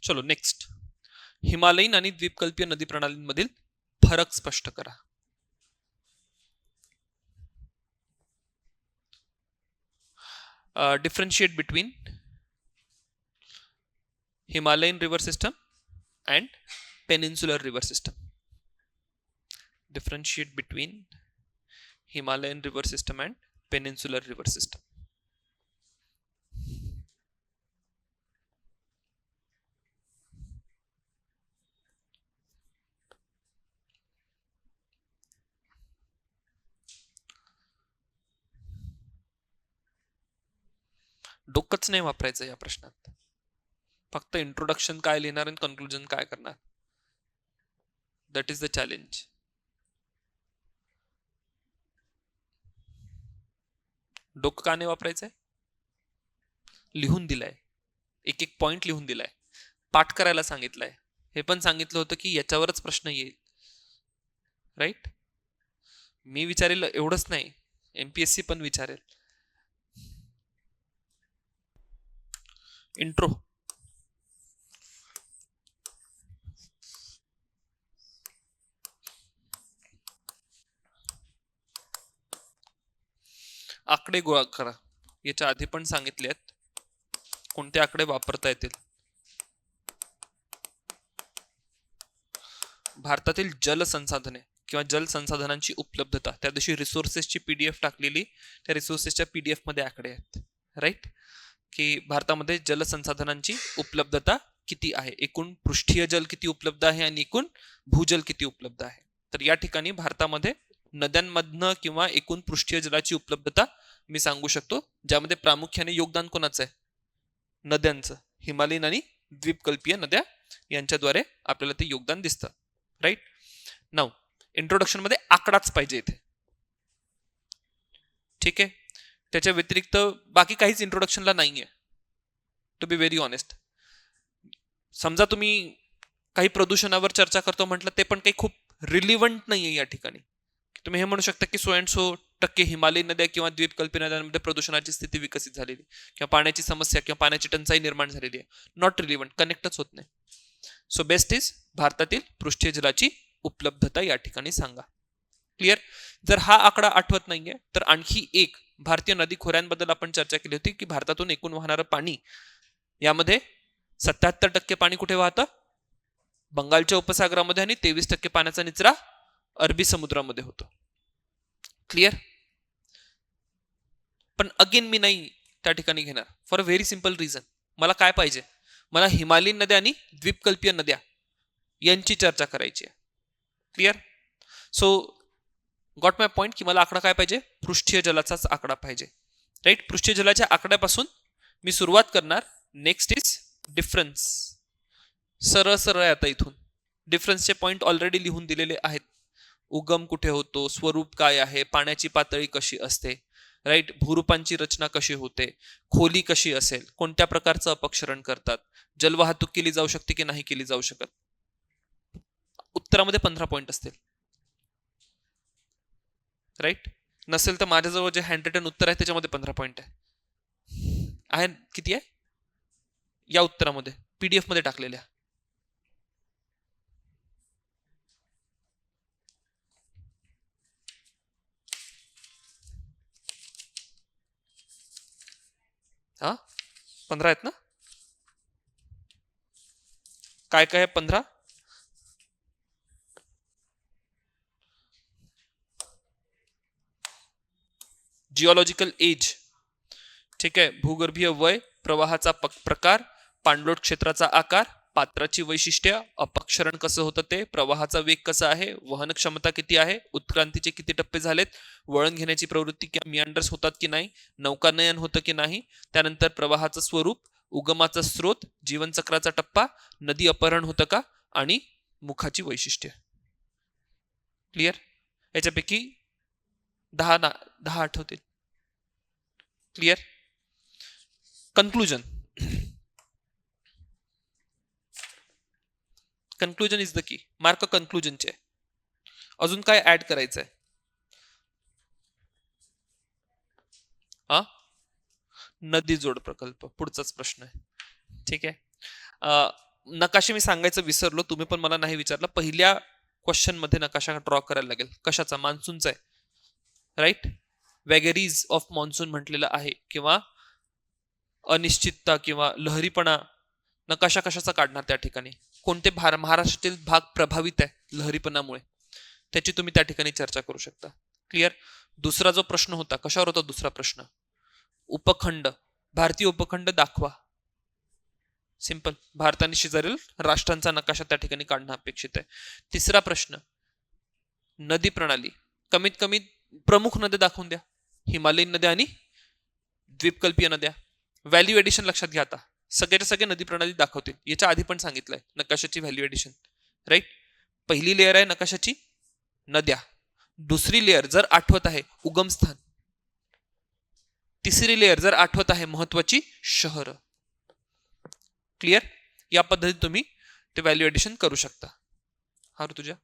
चलो नेक्स्ट, हिमालयीन आणि द्वीपकल्पीय नदी प्रणालींमधील फरक स्पष्ट करा. Differentiate between Himalayan river system and peninsular river system. Differentiate between Himalayan river system and peninsular river system. डोकंच नाही वापरायचं या प्रश्नात, फक्त इंट्रोडक्शन काय लिहिणार आणि कन्क्लुजन काय करणार. That is the challenge. डोकं का नाही वापरायचंय? लिहून दिलाय, एक एक पॉइंट लिहून दिलाय, पाठ करायला सांगितलंय, हे पण सांगितलं होतं की याच्यावरच प्रश्न येईल. राईट, मी विचारेल एवढंच नाही, एमपीएससी पण विचारेल. इंट्रो. आकडे गोळा करा. याच्या आधी पण सांगितले आहेत कोणते आकडे वापरता येतील. भारतातील जलसंसाधने किंवा जलसंसाधनांची उपलब्धता, त्या दिवशी रिसोर्सेसची पीडीएफ टाकलेली, त्या रिसोर्सेसच्या पीडीएफ मध्ये आकडे आहेत. राईट, की भारतामध्ये जलसंसाधनांची उपलब्धता किती आहे, एकूण पृष्ठीय जल किती उपलब्ध आहे आणि एकूण भूजल किती उपलब्ध आहे. तर या ठिकाणी भारतामध्ये नद्यांमधनं किंवा एकूण पृष्ठीय जलाची उपलब्धता मी सांगू शकतो, ज्यामध्ये प्रामुख्याने योगदान कोणाचं आहे? नद्यांचं. हिमालयीन आणि द्वीपकल्पीय नद्या यांच्याद्वारे आपल्याला ते योगदान दिसतं. राईट, नाउ इंट्रोडक्शन मध्ये आकडाच पाहिजे इथे. ठीक आहे, त्याच्या व्यतिरिक्त बाकी काहीच इंट्रोडक्शनला नाहीये, टू बी व्हेरी ऑनेस्ट. समजा तुम्ही काही प्रदूषणावर चर्चा करतो म्हटलं, ते पण काही खूप रिलिव्हंट नाहीये या ठिकाणी. तुम्ही हे म्हणू शकता की 100% हिमालयीन नद्या किंवा द्वीपकल्पीय नद्यांमध्ये प्रदूषणाची स्थिती विकसित झालेली किंवा पाण्याची समस्या किंवा पाण्याची टंचाई निर्माण झालेली आहे. नॉट रिलिव्हंट, कनेक्टच होत नाही. सो बेस्ट इज भारतातील पृष्ठीय जलाची उपलब्धता या ठिकाणी सांगा. क्लिअर. जर हा आकडा आठवत नाहीये तर आणखी एक भारतीय नदी खोऱ्यांबद्दल आपण चर्चा केली होती की भारतातून एकूण वाहणारं पाणी, यामध्ये 77% पाणी कुठे वाहतं? बंगालच्या उपसागरामध्ये, आणि 23% पाण्याचा निचरा अरबी समुद्रामध्ये होतो. क्लिअर. पण अगेन मी नाही त्या ठिकाणी घेणार, for a very simple reason. मला काय पाहिजे? मला हिमालयीन नद्या आणि द्वीपकल्पीय नद्या यांची चर्चा करायची आहे. क्लिअर. सो गॉट माय पॉइंट की मला आकडा काय पाहिजे? पृष्ठीय जलाचाच आकडा पाहिजे. राईट, पृष्ठीय जलाच्या आकड्यापासून मी सुरुवात करणार. Next is difference. सरळ सरळ आता इथून डिफरन्सचे पॉइंट ऑलरेडी लिहून दिलेले आहेत. उगम कुठे होतो, स्वरूप काय आहे, पाण्याची पातळी कशी असते, राईट, भूरूपांची रचना कशी होते, खोली कशी असेल, कोणत्या प्रकारचं अपक्षरण करतात, जलवाहतूक केली जाऊ शकते की नाही केली जाऊ शकत. उत्तरामध्ये 15 पॉइंट असतील. राईट, नसेल तर माझ्याजवळ जे हँड रिटन उत्तर आहे त्याच्यामध्ये 15 पॉइंट आहे. किती आहे या उत्तरामध्ये? पीडीएफ मध्ये टाकलेल्या. हा, 15 आहेत ना? काय काय आहे 15? जिओलॉजिकल एज, ठीक आहे, भूगर्भीय वय, प्रवाहाचा प्रकार, पाणलोट क्षेत्राचा आकार, पात्राची वैशिष्ट्य, अपक्षरण कसं होतं ते, प्रवाहाचा वेग कसा आहे, वहन क्षमता किती आहे, उत्क्रांतीचे किती टप्पे झालेत, वळण घेण्याची प्रवृत्ती किंवा मियांडर्स होतात की नाही, नौकानयन होतं की नाही, त्यानंतर प्रवाहाचं स्वरूप, उगमाचा स्रोत, जीवनचक्राचा टप्पा, नदी अपहरण होतं का, आणि मुखाची वैशिष्ट्य. क्लिअर. याच्यापैकी 10 आठवतील. Clear. Conclusion. Conclusion is the key. Mark कन्क्लुजनचे. अजून काय ऍड करायचंय? नदी जोड प्रकल्प पुढचाच प्रश्न आहे. ठीक आहे. नकाशे मी सांगायचं विसरलो, तुम्ही पण मला नाही विचारलं. पहिल्या क्वेश्चन मध्ये नकाशा ड्रॉ करायला लागेल. कशाचा? मान्सूनचा आहे, राईट. वॅगरीज ऑफ मान्सून म्हटलेलं आहे, किंवा अनिश्चितता किंवा लहरीपणा. नकाशा कशाचा काढणार त्या ठिकाणी? कोणते महाराष्ट्रातील भाग प्रभावित आहे लहरीपणामुळे, त्याची तुम्ही त्या ठिकाणी चर्चा करू शकता. क्लिअर. दुसरा जो प्रश्न होता, कशावर होता दुसरा प्रश्न? उपखंड, भारतीय उपखंड दाखवा. सिंपल, भारताने शेजारील राष्ट्रांचा नकाशा त्या ठिकाणी काढणं अपेक्षित आहे. तिसरा प्रश्न, नदी प्रणाली, कमीत कमी प्रमुख नद्या दाखवून द्या. हिमालयीन नद्या आणि द्वीपकल्पीय नद्या. व्हॅल्यू एडिशन लक्षात घ्या. आता सगळ्याच्या सगळे नदी प्रणाली दाखवतील. याच्या आधी पण सांगितलंय नकाशाची व्हॅल्यू एडिशन, राईट. पहिली लेअर आहे नकाशाची नद्या. दुसरी लेअर जर आठवत आहे उगमस्थान. तिसरी लेअर जर आठवत आहे महत्वाची शहर. क्लिअर. या पद्धतीने तुम्ही ते व्हॅल्यू एडिशन करू शकता. हा तुझ्या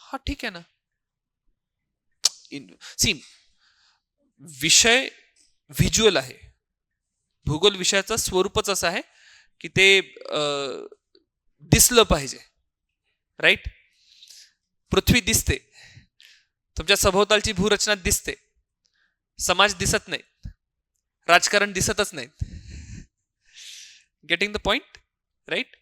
हा ठीक आहे ना. सी, विषय व्हिज्युअल आहे. भूगोल विषयाचं स्वरूपच असं आहे की ते दिसलं पाहिजे, राईट. पृथ्वी दिसते, तुमच्या सभोवतालची भूरचना दिसते, समाज दिसत नाही, राजकारण दिसतच नाहीत. Getting the point, right.